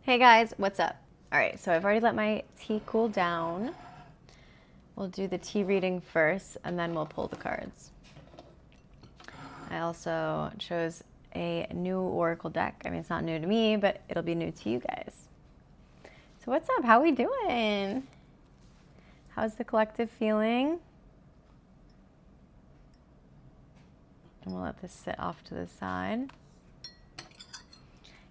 Hey guys, what's up? All right, so I've already let my tea cool down. We'll do the tea reading first and then we'll pull the cards. I also chose a new oracle deck. I mean, it's not new to me, but it'll be new to you guys. So what's up? How we doing? How's the collective feeling? And we'll let this sit off to the side.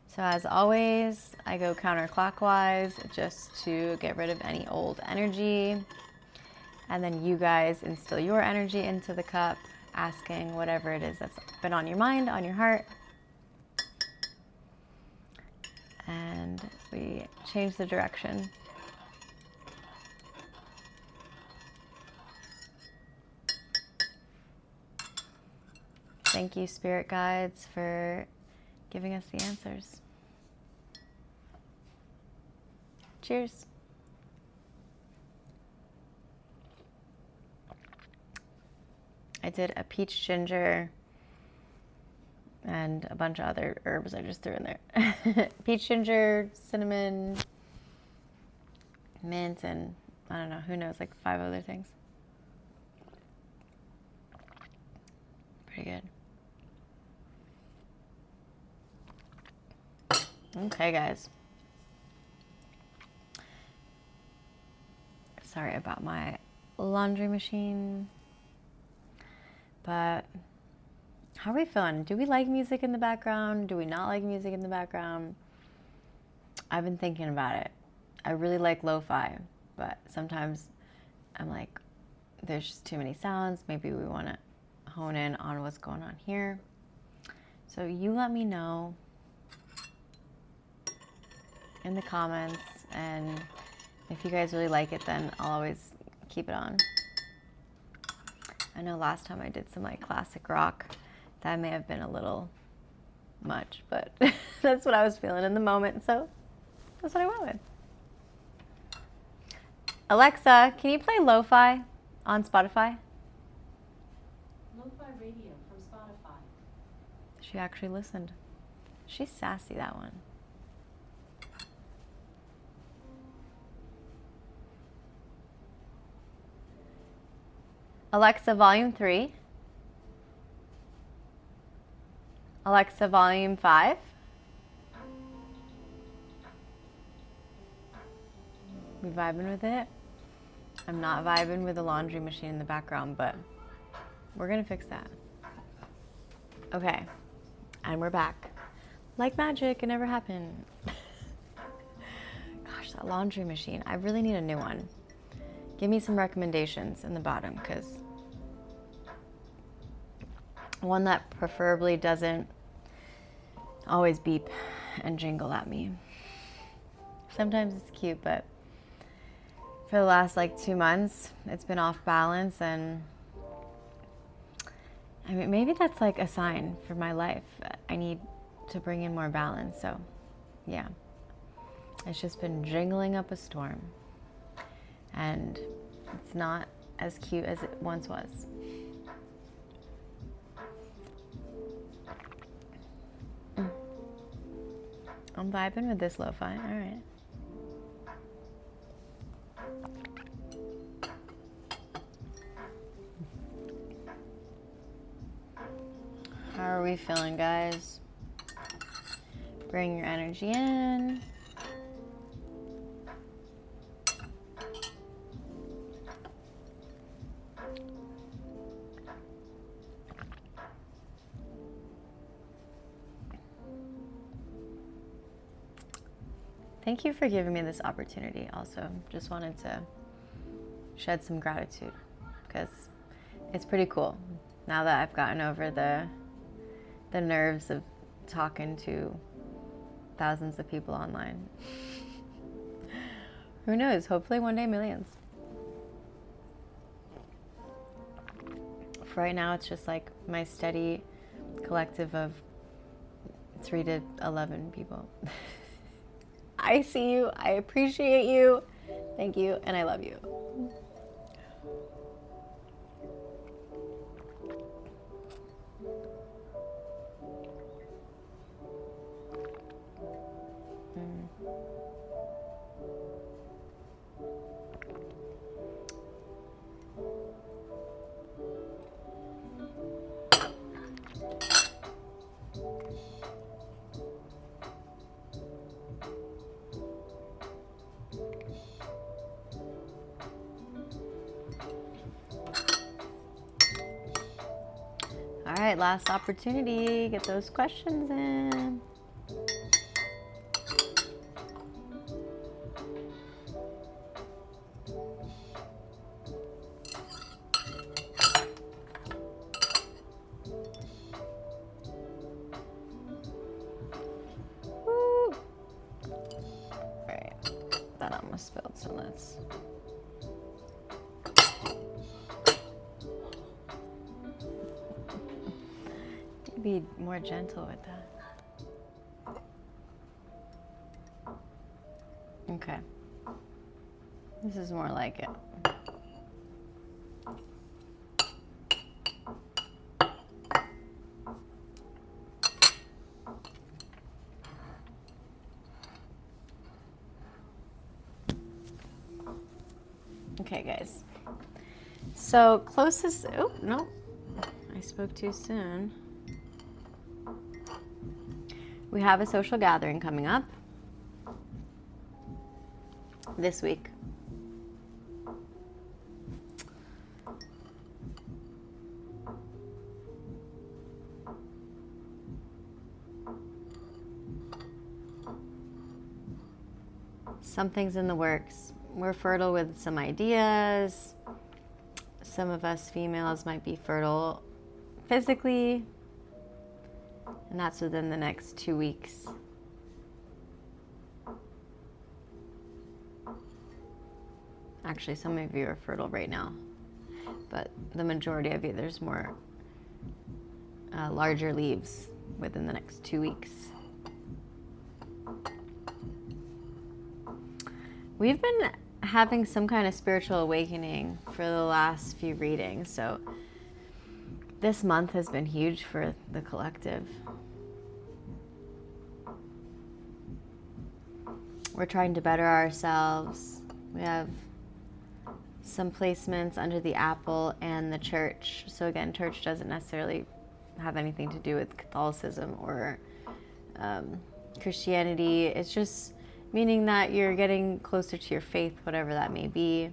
So as always, I go counterclockwise just to get rid of any old energy. And then you guys instill your energy into the cup, asking whatever it is that's been on your mind, on your heart. And we change the direction. Thank you, spirit guides, for giving us the answers. Cheers. I did a peach ginger and a bunch of other herbs I just threw in there. Peach ginger, cinnamon, mint, and I don't know, who knows, like 5 other things. Pretty good. Okay, guys. Sorry about my laundry machine. But how are we feeling? Do we like music in the background? Do we not like music in the background? I've been thinking about it. I really like lo-fi, but sometimes I'm like, there's just too many sounds. Maybe we want to hone in on what's going on here. So you let me know in the comments, and if you guys really like it, then I'll always keep it on. I know last time I did some like classic rock, that may have been a little much, but that's what I was feeling in the moment, so that's what I went with. Alexa, can you play lo-fi on Spotify? Lo-fi radio from Spotify. She actually listened. She's sassy, that one. Alexa, volume 3. Alexa, volume 5. We vibing with it? I'm not vibing with the laundry machine in the background, but we're gonna fix that. Okay, and we're back. Like magic, it never happened. Gosh, that laundry machine. I really need a new one. Give me some recommendations in the bottom, because one that preferably doesn't always beep and jingle at me. Sometimes it's cute, but for the last like 2 months, it's been off balance, and I mean, maybe that's like a sign for my life. I need to bring in more balance, so yeah. It's just been jingling up a storm, and it's not as cute as it once was. I'm vibing with this lo-fi, all right. How are we feeling, guys? Bring your energy in. Thank you for giving me this opportunity. Also, just wanted to shed some gratitude, because it's pretty cool now that I've gotten over the nerves of talking to thousands of people online. Who knows? Hopefully one day millions. For right now, it's just like my steady collective of 3 to 11 people. I see you, I appreciate you, thank you, and I love you. right, last opportunity. Get those questions in. Woo. All right, that almost spilled, so let's. Be more gentle with that. Okay. This is more like it. Okay, guys. So closest, oh, no, I spoke too soon. We have a social gathering coming up this week. Something's in the works. We're fertile with some ideas. Some of us females might be fertile physically, and that's within the next 2 weeks. Actually, some of you are fertile right now, but the majority of you, there's more larger leaves within the next 2 weeks. We've been having some kind of spiritual awakening for the last few readings, so this month has been huge for the collective. We're trying to better ourselves. We have some placements under the apple and the church. So again, church doesn't necessarily have anything to do with Catholicism or Christianity. It's just meaning that you're getting closer to your faith, whatever that may be.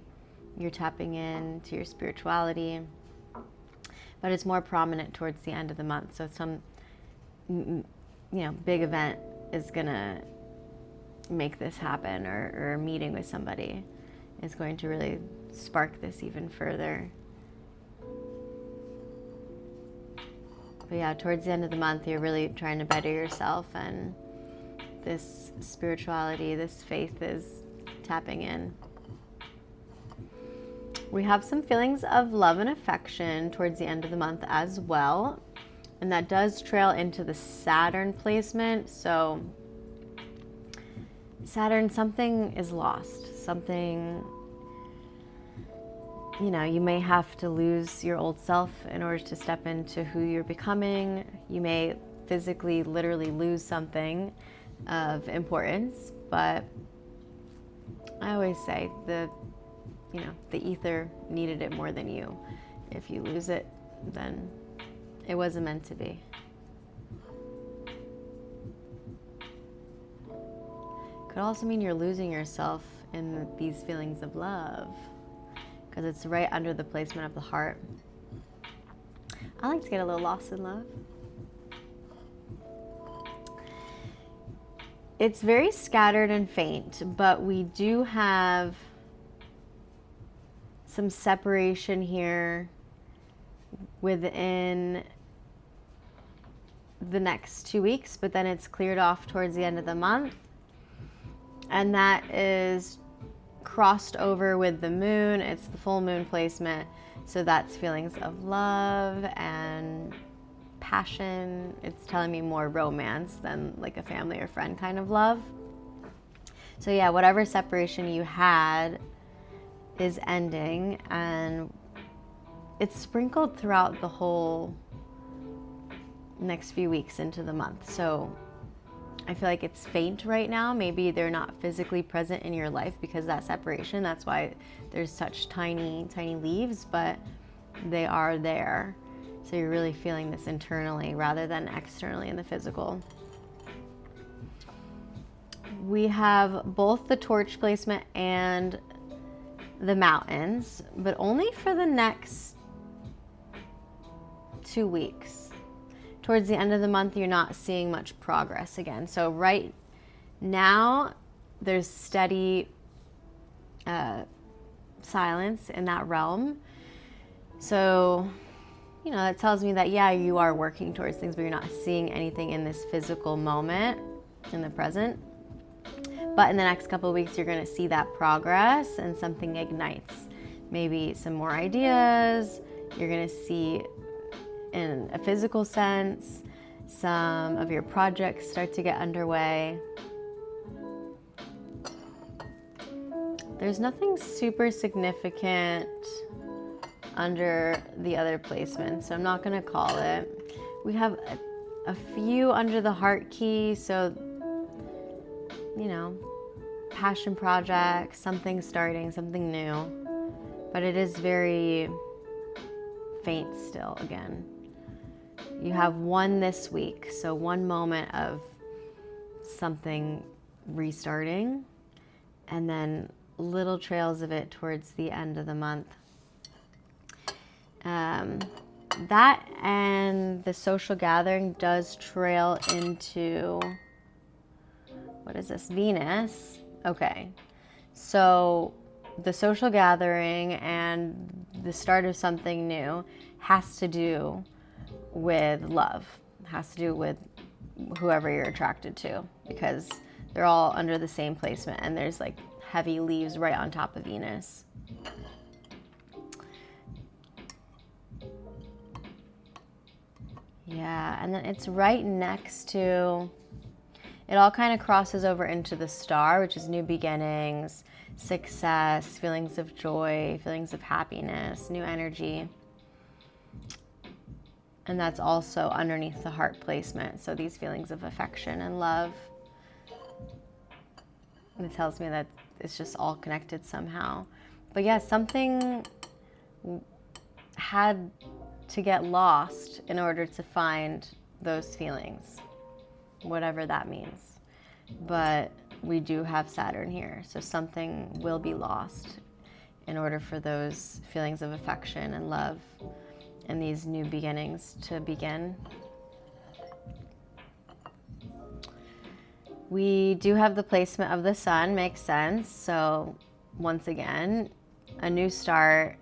You're tapping into your spirituality. But it's more prominent towards the end of the month. So some, big event is gonna make this happen, or a meeting with somebody is going to really spark this even further. But yeah, towards the end of the month, you're really trying to better yourself, and this spirituality, this faith is tapping in. We have some feelings of love and affection towards the end of the month as well. And that does trail into the Saturn placement. So Saturn, something is lost. Something, you may have to lose your old self in order to step into who you're becoming. You may physically, literally lose something of importance, but I always say the ether needed it more than you. If you lose it, then it wasn't meant to be. Could also mean you're losing yourself in these feelings of love, because it's right under the placement of the heart. I like to get a little lost in love. It's very scattered and faint, but we do have some separation here within the next 2 weeks, but then it's cleared off towards the end of the month. And that is crossed over with the moon. It's the full moon placement. So that's feelings of love and passion. It's telling me more romance than like a family or friend kind of love. So yeah, whatever separation you had is ending, and it's sprinkled throughout the whole next few weeks into the month. So I feel like it's faint right now. Maybe they're not physically present in your life because of that separation. That's why there's such tiny, tiny leaves, but they are there. So you're really feeling this internally rather than externally in the physical. We have both the torch placement and the mountains, but only for the next 2 weeks. towards the end of the month, you're not seeing much progress again. So right now, there's steady silence in that realm. So, you know, that tells me that, yeah, you are working towards things, but you're not seeing anything in this physical moment, in the present. But in the next couple of weeks, you're going to see that progress and something ignites. Maybe some more ideas. You're going to see, in a physical sense, some of your projects start to get underway. There's nothing super significant under the other placements, so I'm not going to call it. We have a few under the heart key, so, you know, passion projects, something starting, something new, but it is very faint still again. You have one this week, so one moment of something restarting, and then little trails of it towards the end of the month. That and the social gathering does trail into, what is this, Venus. Okay, so the social gathering and the start of something new has to do with love, has to do with whoever you're attracted to, because they're all under the same placement, and there's like heavy leaves right on top of Venus. Yeah, and then it's right next to, it all kind of crosses over into the star, which is new beginnings, success, feelings of joy, feelings of happiness, new energy. And that's also underneath the heart placement. So these feelings of affection and love. It tells me that it's just all connected somehow. But yeah, something had to get lost in order to find those feelings, whatever that means. But we do have Saturn here, so something will be lost in order for those feelings of affection and love and these new beginnings to begin. We do have the placement of the sun, makes sense. So once again, a new start,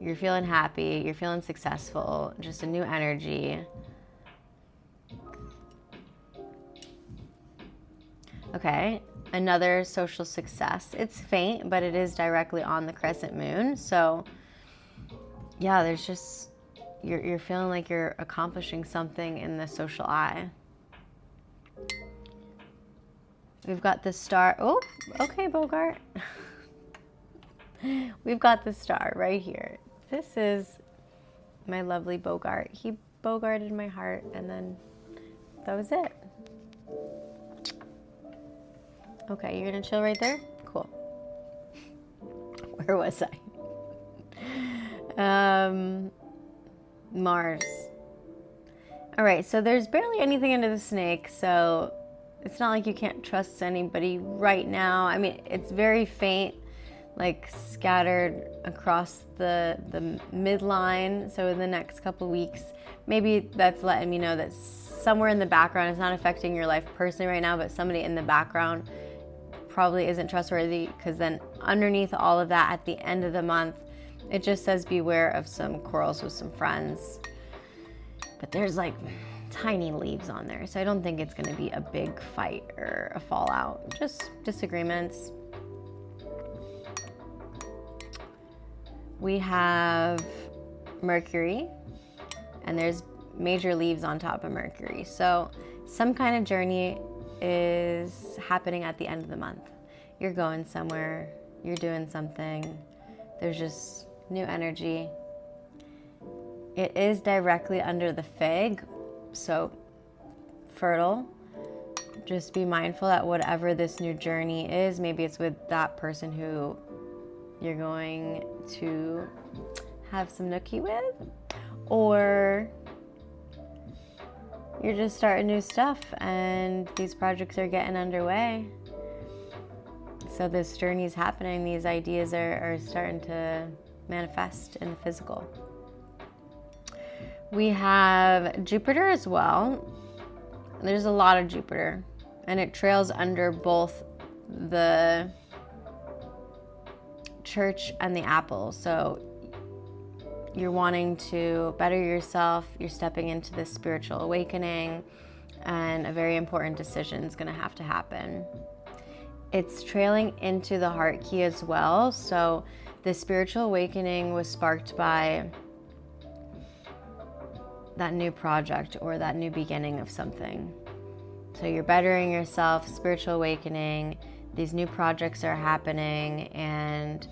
you're feeling happy, you're feeling successful, just a new energy. Okay, another social success. It's faint, but it is directly on the crescent moon. So yeah, there's just, you're feeling like you're accomplishing something in the social eye. We've got the star. Oh, okay, Bogart. We've got the star right here. This is my lovely Bogart. He Bogarted my heart, and then that was it. Okay, you're gonna chill right there? Cool. Where was I? Mars. All right, so there's barely anything under the snake, so it's not like you can't trust anybody right now. I mean, it's very faint, like scattered across the midline. So in the next couple weeks, maybe that's letting me know that somewhere in the background, it's not affecting your life personally right now, but somebody in the background probably isn't trustworthy, because then underneath all of that, at the end of the month, it just says beware of some quarrels with some friends. But there's like tiny leaves on there, so I don't think it's going to be a big fight or a fallout, just disagreements. We have Mercury, and there's major leaves on top of Mercury, so some kind of journey is happening at the end of the month. You're going somewhere, you're doing something, there's just new energy. It is directly under the fig, so fertile. Just be mindful that whatever this new journey is, maybe it's with that person who you're going to have some nookie with, or you're just starting new stuff and these projects are getting underway. So this journey is happening, these ideas are starting to manifest in the physical. We have Jupiter as well. There's a lot of Jupiter, and it trails under both the Church and the Apple. So you're wanting to better yourself, you're stepping into this spiritual awakening, and a very important decision is going to have to happen. It's trailing into the heart key as well. So the spiritual awakening was sparked by that new project or that new beginning of something. So you're bettering yourself, spiritual awakening, these new projects are happening, and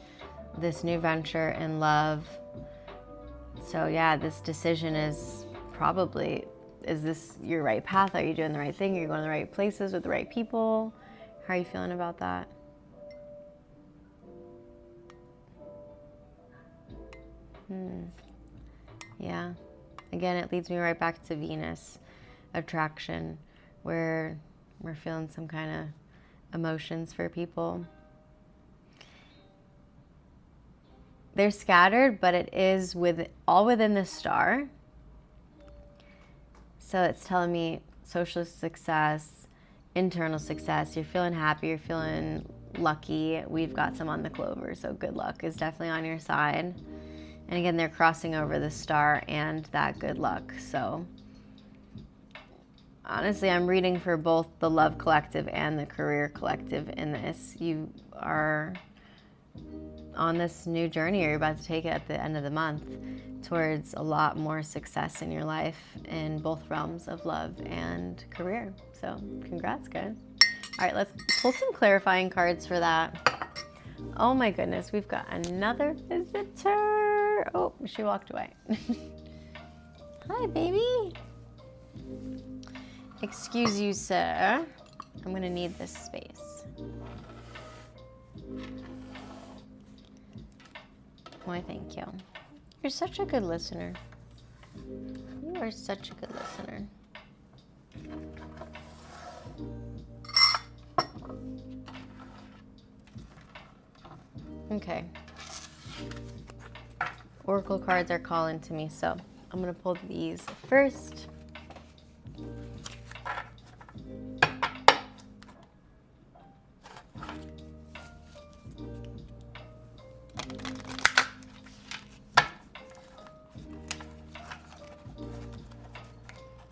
this new venture in love. So yeah, this decision is probably, is this your right path? Are you doing the right thing? Are you going to the right places with the right people? How are you feeling about that? Yeah. Again, it leads me right back to Venus, attraction, where we're feeling some kind of emotions for people. They're scattered, but it is all within the star. So it's telling me social success, internal success. You're feeling happy, you're feeling lucky. We've got some on the clover, so good luck is definitely on your side. And again, they're crossing over the star and that good luck. So honestly, I'm reading for both the love collective and the career collective in this. You are on this new journey, or you're about to take it at the end of the month, towards a lot more success in your life in both realms of love and career. So congrats, guys. All right, let's pull some clarifying cards for that. Oh my goodness, we've got another visitor. Oh, she walked away. Hi, baby. Excuse you, sir. I'm gonna need this space. Why, thank you. You're such a good listener. You are such a good listener. Okay. Oracle cards are calling to me, so I'm gonna pull these first.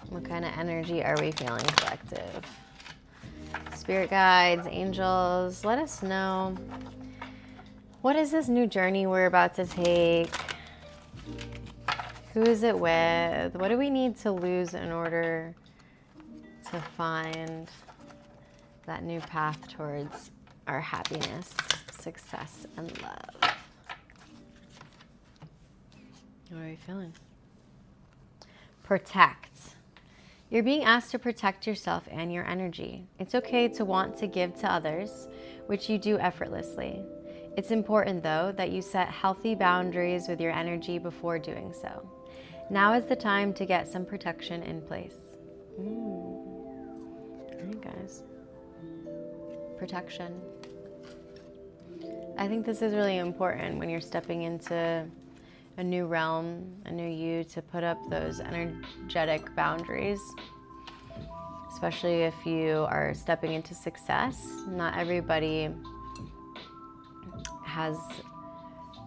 What kind of energy are we feeling, collective? Spirit guides, angels, let us know. What is this new journey we're about to take? Who is it with? What do we need to lose in order to find that new path towards our happiness, success, and love? What are we feeling? Protect. You're being asked to protect yourself and your energy. It's okay to want to give to others, which you do effortlessly. It's important, though, that you set healthy boundaries with your energy before doing so. Now is the time to get some protection in place. All right, guys. Protection. I think this is really important when you're stepping into a new realm, a new you, to put up those energetic boundaries, especially if you are stepping into success. Not everybody has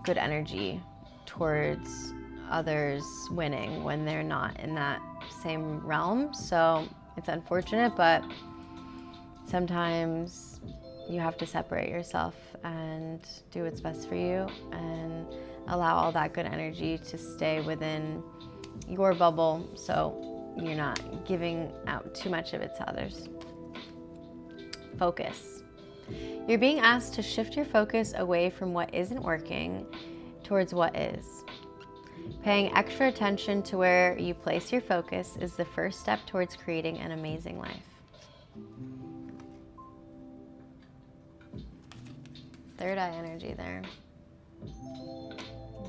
good energy towards others winning when they're not in that same realm. So it's unfortunate, but sometimes you have to separate yourself and do what's best for you and allow all that good energy to stay within your bubble so you're not giving out too much of it to others. Focus. You're being asked to shift your focus away from what isn't working towards what is. Paying extra attention to where you place your focus is the first step towards creating an amazing life. Third eye energy there.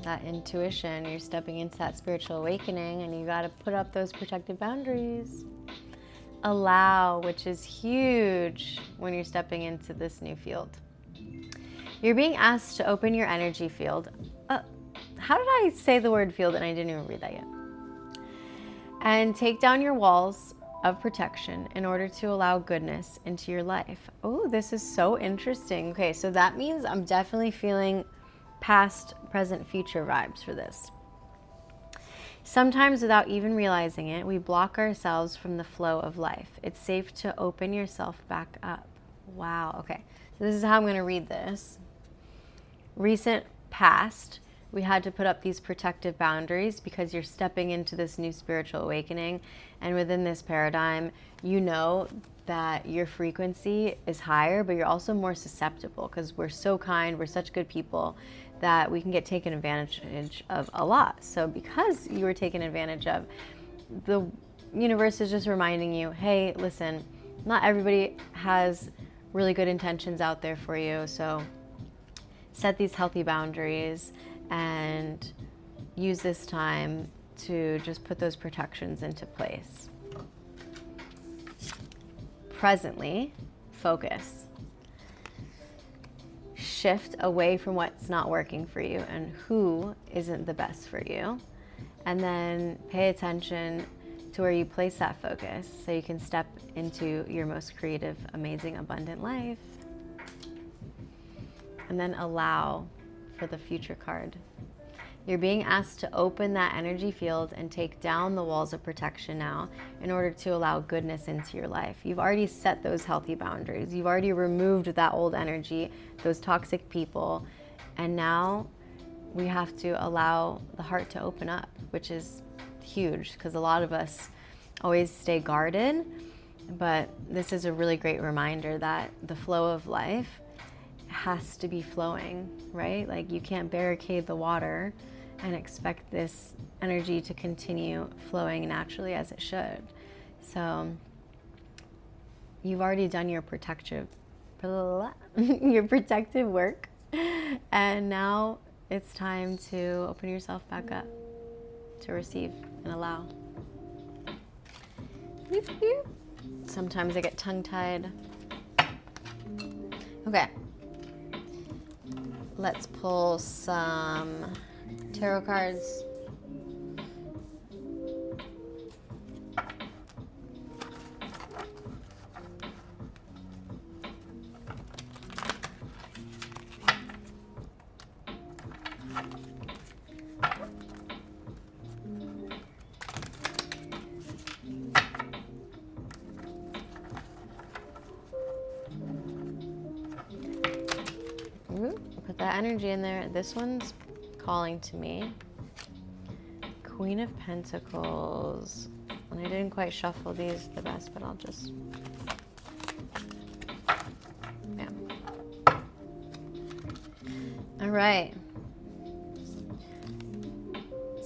That intuition, you're stepping into that spiritual awakening, and you got to put up those protective boundaries. Allow, which is huge when you're stepping into this new field. You're being asked to open your energy field. How did I say the word field and I didn't even read that yet? And take down your walls of protection in order to allow goodness into your life. Oh, this is so interesting. Okay, so that means I'm definitely feeling past, present, future vibes for this. Sometimes, without even realizing it, we block ourselves from the flow of life. It's safe to open yourself back up. Wow, okay. So this is how I'm going to read this. Recent past, we had to put up these protective boundaries because you're stepping into this new spiritual awakening. And within this paradigm, you know that your frequency is higher, but you're also more susceptible because we're so kind, we're such good people that we can get taken advantage of a lot. So because you were taken advantage of, the universe is just reminding you, hey, listen, not everybody has really good intentions out there for you. So set these healthy boundaries and use this time to just put those protections into place. Presently, focus. Shift away from what's not working for you and who isn't the best for you. And then pay attention to where you place that focus so you can step into your most creative, amazing, abundant life. And then allow for the future card. You're being asked to open that energy field and take down the walls of protection now in order to allow goodness into your life. You've already set those healthy boundaries. You've already removed that old energy, those toxic people. And now we have to allow the heart to open up, which is huge because a lot of us always stay guarded. But this is a really great reminder that the flow of life has to be flowing, right? Like you can't barricade the water and expect this energy to continue flowing naturally as it should. So you've already done your protective work, and now it's time to open yourself back up to receive and allow. Sometimes I get tongue-tied. Okay. Let's pull some tarot cards. Put that energy in there. This one's calling to me. Queen of Pentacles. And I didn't quite shuffle these the best, but I'll just... Yeah. All right.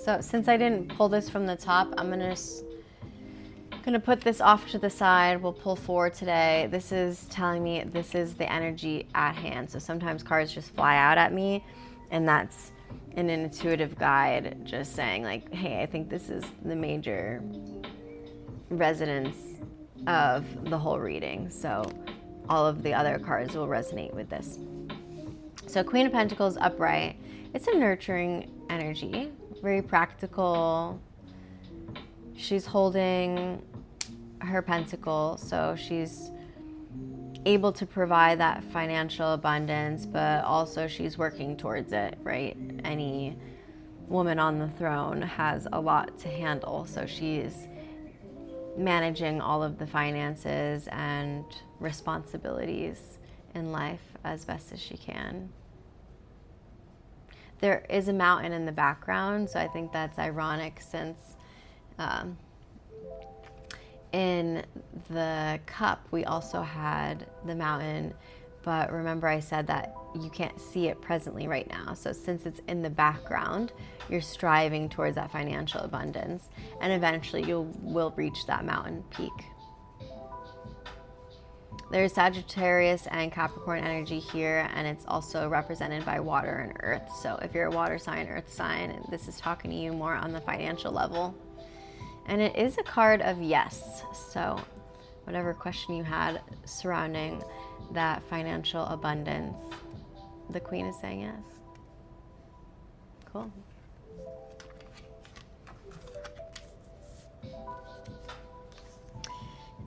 So since I didn't pull this from the top, I'm gonna put this off to the side. We'll pull four today. This is telling me this is the energy at hand. So sometimes cards just fly out at me, and that's an intuitive guide just saying like, hey, I think this is the major resonance of the whole reading. So all of the other cards will resonate with this. So Queen of Pentacles upright. It's a nurturing energy, very practical. She's holding her pentacle, so she's able to provide that financial abundance, but also she's working towards it, right? Any woman on the throne has a lot to handle, so she's managing all of the finances and responsibilities in life as best as she can. There is a mountain in the background, so I think that's ironic since in the cup we also had the mountain, but remember I said that you can't see it presently right now. So since it's in the background, you're striving towards that financial abundance, and eventually you will reach that mountain peak. There's Sagittarius and Capricorn energy here, and it's also represented by water and earth. So if you're a water sign, earth sign, this is talking to you more on the financial level. And it is a card of yes. So whatever question you had surrounding that financial abundance, the Queen is saying yes. Cool.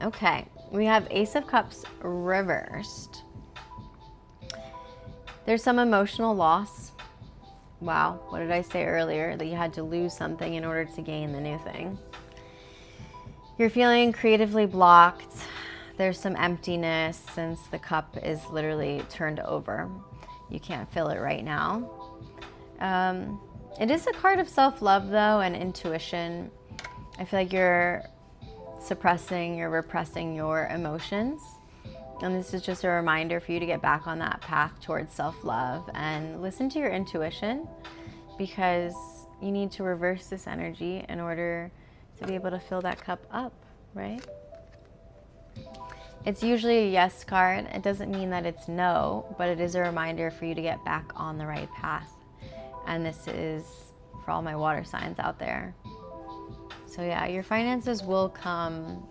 Okay, we have Ace of Cups reversed. There's some emotional loss. Wow, what did I say earlier? That you had to lose something in order to gain the new thing. You're feeling creatively blocked. There's some emptiness since the cup is literally turned over. You can't fill it right now. It is a card of self-love though, and intuition. I feel like you're repressing your emotions. And this is just a reminder for you to get back on that path towards self-love and listen to your intuition, because you need to reverse this energy in order to be able to fill that cup up, right? It's usually a yes card. It doesn't mean that it's no, but it is a reminder for you to get back on the right path. And this is for all my water signs out there. So yeah, your finances will come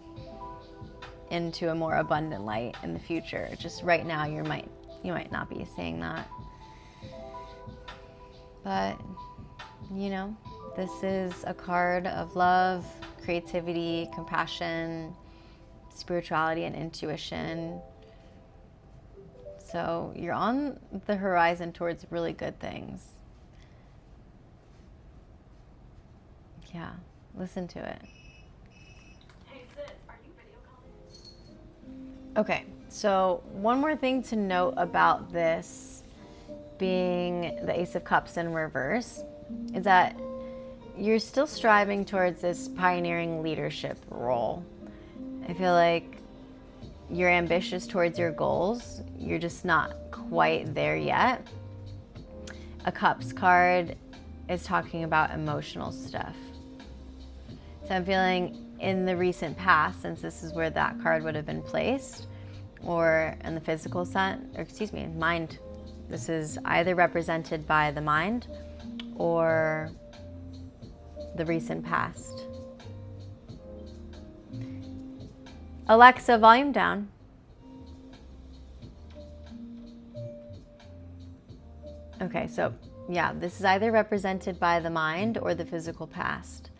into a more abundant light in the future. Just right now you might not be seeing that. But you know, this is a card of love, creativity, compassion, spirituality, and intuition. So you're on the horizon towards really good things. Yeah, listen to it. Okay, so one more thing to note about this being the Ace of Cups in reverse is that you're still striving towards this pioneering leadership role. I feel like you're ambitious towards your goals. You're just not quite there yet. A Cups card is talking about emotional stuff. So I'm feeling in the recent past, since this is where that card would have been placed, or in the physical mind. This is either represented by the mind or the recent past. Alexa, volume down. Okay, so yeah, this is either represented by the mind or the physical past.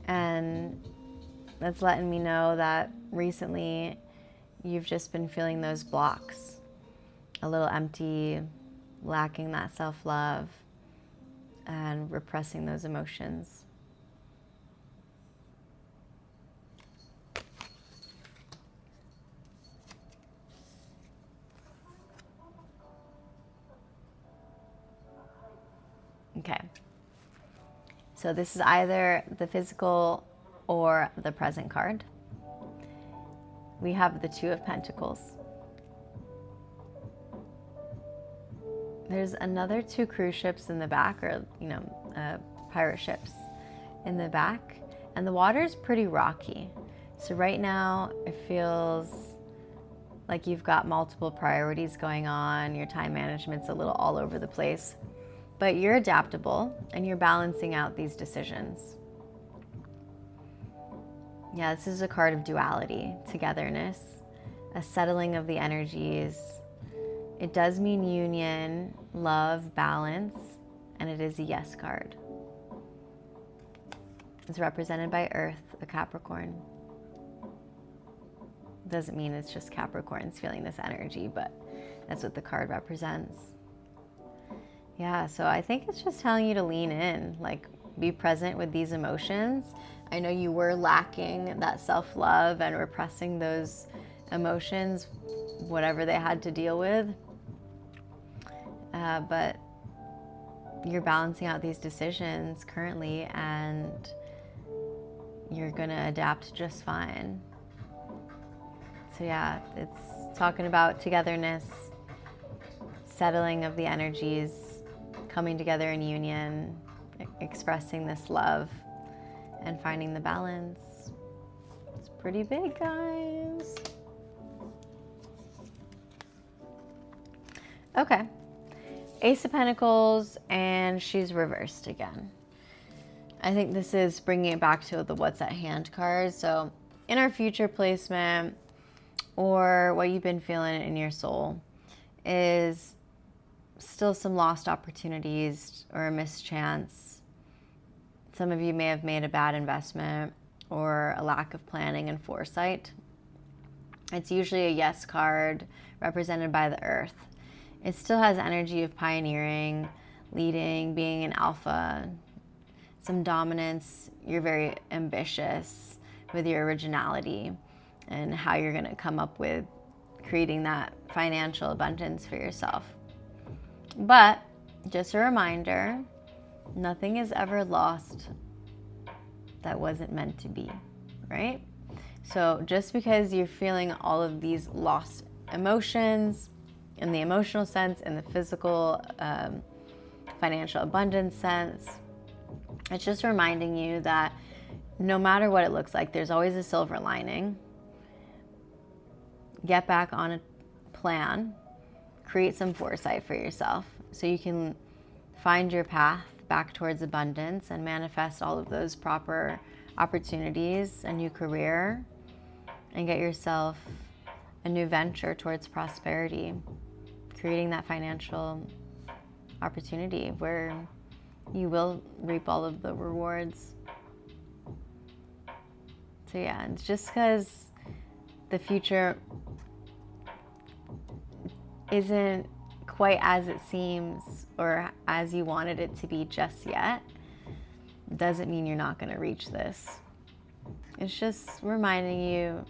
And that's letting me know that recently you've just been feeling those blocks, a little empty, lacking that self-love, and repressing those emotions. Okay. So this is either the physical or the present card. We have the Two of Pentacles. There's another two cruise ships in the back, or pirate ships in the back, and the water is pretty rocky. So right now it feels like you've got multiple priorities going on. Your time management's a little all over the place, but you're adaptable and you're balancing out these decisions. Yeah, this is a card of duality, togetherness, a settling of the energies. It does mean union, love, balance, and it is a yes card. It's represented by Earth, a Capricorn. Doesn't mean it's just Capricorns feeling this energy, but that's what the card represents. Yeah, so I think it's just telling you to lean in, like be present with these emotions. I know you were lacking that self-love and repressing those emotions, whatever they had to deal with. But you're balancing out these decisions currently, and you're gonna adapt just fine. So yeah, it's talking about togetherness, settling of the energies, coming together in union, expressing this love, and finding the balance. It's pretty big, guys. Okay. Ace of Pentacles, and she's reversed again. I think this is bringing it back to the what's at hand card. So in our future placement, or what you've been feeling in your soul, is still some lost opportunities or a mischance. Some of you may have made a bad investment or a lack of planning and foresight It's usually a yes card represented by the earth. It still has energy of pioneering, leading, being an alpha, some dominance. You're very ambitious with your originality and how you're going to come up with creating that financial abundance for yourself. But just a reminder, nothing is ever lost that wasn't meant to be, right? So just because you're feeling all of these lost emotions in the emotional sense, in the physical, financial abundance sense, it's just reminding you that no matter what it looks like, there's always a silver lining. Get back on a plan, create some foresight for yourself so you can find your path back towards abundance and manifest all of those proper opportunities, a new career, and get yourself a new venture towards prosperity, creating that financial opportunity where you will reap all of the rewards. So yeah, it's just because the future isn't quite as it seems or as you wanted it to be just yet, doesn't mean you're not going to reach this. It's just reminding you,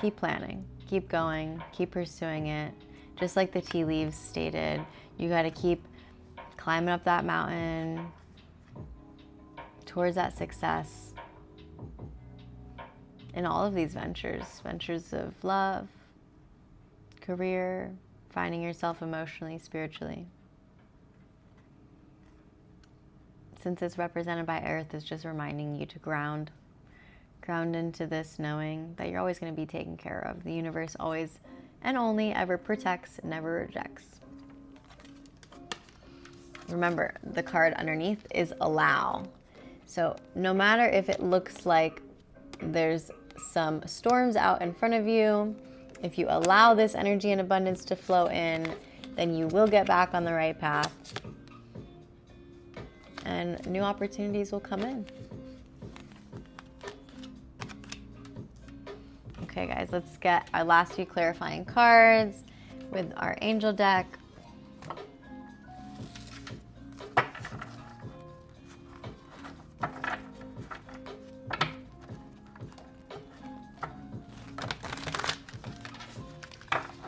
keep planning, keep going, keep pursuing it. Just like the tea leaves stated, you got to keep climbing up that mountain towards that success in all of these ventures of love, career, finding yourself emotionally, spiritually. Since it's represented by earth, it's just reminding you to ground into this, knowing that you're always going to be taken care of. The universe always and only ever protects, never rejects. Remember, the card underneath is allow. So no matter if it looks like there's some storms out in front of you, if you allow this energy and abundance to flow in, then you will get back on the right path and new opportunities will come in. Okay, guys, let's get our last few clarifying cards with our angel deck.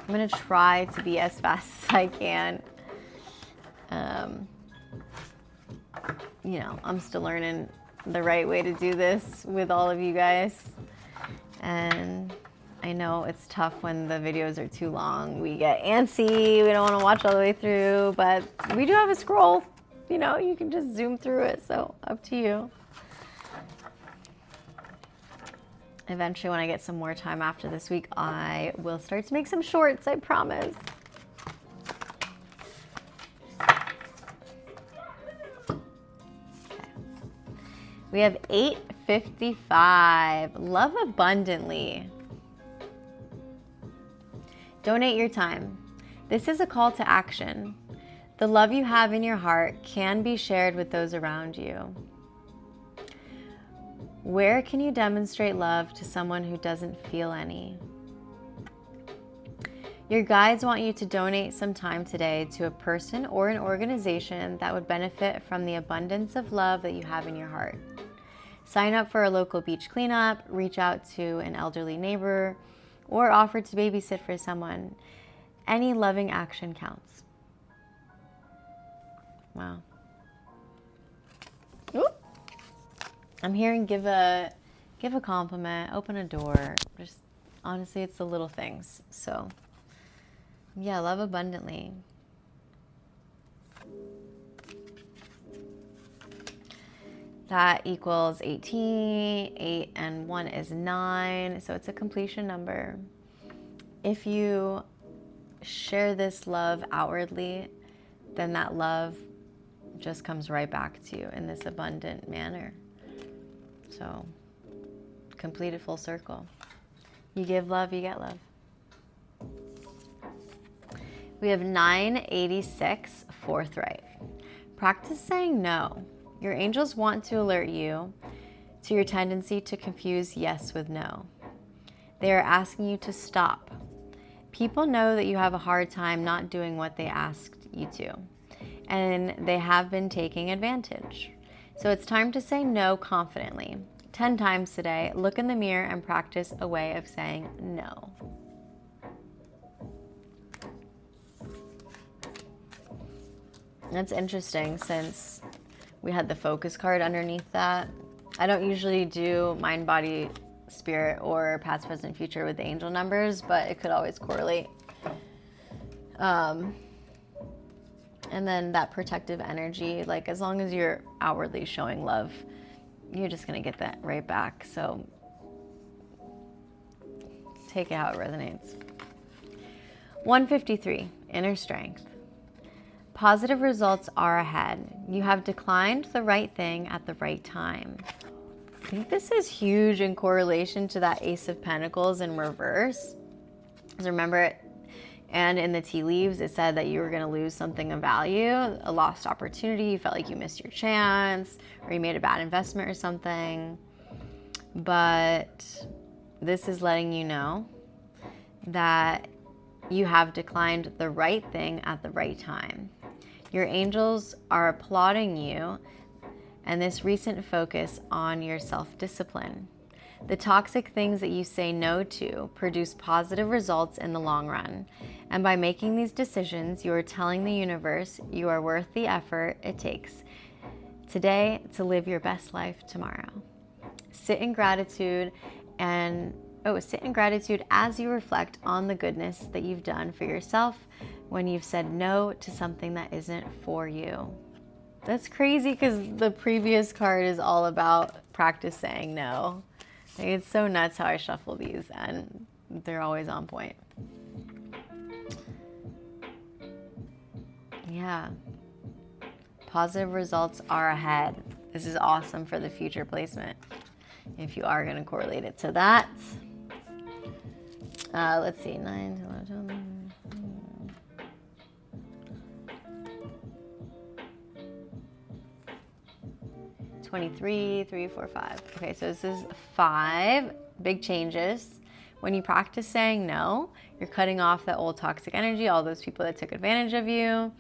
I'm going to try to be as fast as I can. I'm still learning the right way to do this with all of you guys. And I know it's tough when the videos are too long. We get antsy. We don't want to watch all the way through. But we do have a scroll. You can just zoom through it. So up to you. Eventually, when I get some more time after this week, I will start to make some shorts, I promise. Okay. We have 855. Love abundantly. Donate your time. This is a call to action. The love you have in your heart can be shared with those around you. Where can you demonstrate love to someone who doesn't feel any? Your guides want you to donate some time today to a person or an organization that would benefit from the abundance of love that you have in your heart. Sign up for a local beach cleanup, reach out to an elderly neighbor, or offer to babysit for someone. Any loving action counts. Wow. Oop. I'm hearing give a compliment, open a door. Just honestly, it's the little things. So yeah, love abundantly. That equals 18. 8 and 1 is 9. So it's a completion number. If you share this love outwardly, then that love just comes right back to you in this abundant manner. So, completed full circle. You give love, you get love. We have 986, forthright. Practice saying no. Your angels want to alert you to your tendency to confuse yes with no. They are asking you to stop. People know that you have a hard time not doing what they asked you to, and they have been taking advantage. So it's time to say no confidently. 10 times today, look in the mirror and practice a way of saying no. That's interesting since we had the focus card underneath that. I don't usually do mind, body, spirit, or past, present, future with the angel numbers, but it could always correlate. And then that protective energy, like as long as you're outwardly showing love, you're just going to get that right back. So take it how it resonates. 153, inner strength. Positive results are ahead. You have declined the right thing at the right time. I think this is huge in correlation to that Ace of Pentacles in reverse. Because remember, and in the tea leaves, it said that you were going to lose something of value, a lost opportunity. You felt like you missed your chance, or you made a bad investment or something. But this is letting you know that you have declined the right thing at the right time. Your angels are applauding you and this recent focus on your self-discipline. The toxic things that you say no to produce positive results in the long run. And by making these decisions, you are telling the universe you are worth the effort it takes today to live your best life tomorrow. Sit in gratitude as you reflect on the goodness that you've done for yourself when you've said no to something that isn't for you. That's crazy because the previous card is all about practice saying no. Like, it's so nuts how I shuffle these, and they're always on point. Yeah. Positive results are ahead. This is awesome for the future placement if you are going to correlate it to that. Let's see, 9, 11, 23, 3, 4, 5. Okay, so this is 5 big changes. When you practice saying no, you're cutting off that old toxic energy, all those people that took advantage of you,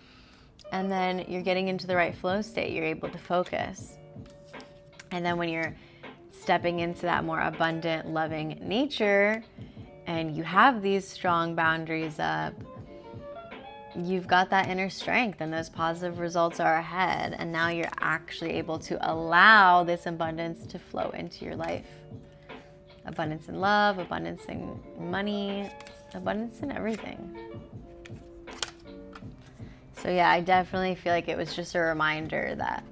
and then you're getting into the right flow state. You're able to focus. And then when you're stepping into that more abundant, loving nature, and you have these strong boundaries up, you've got that inner strength and those positive results are ahead. And now you're actually able to allow this abundance to flow into your life. Abundance in love, abundance in money, abundance in everything. So yeah, I definitely feel like it was just a reminder that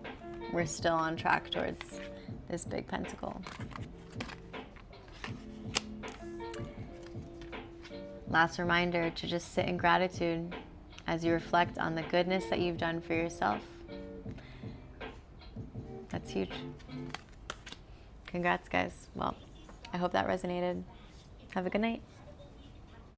we're still on track towards this big pentacle. Last reminder to just sit in gratitude as you reflect on the goodness that you've done for yourself. That's huge. Congrats, guys. Well, I hope that resonated. Have a good night.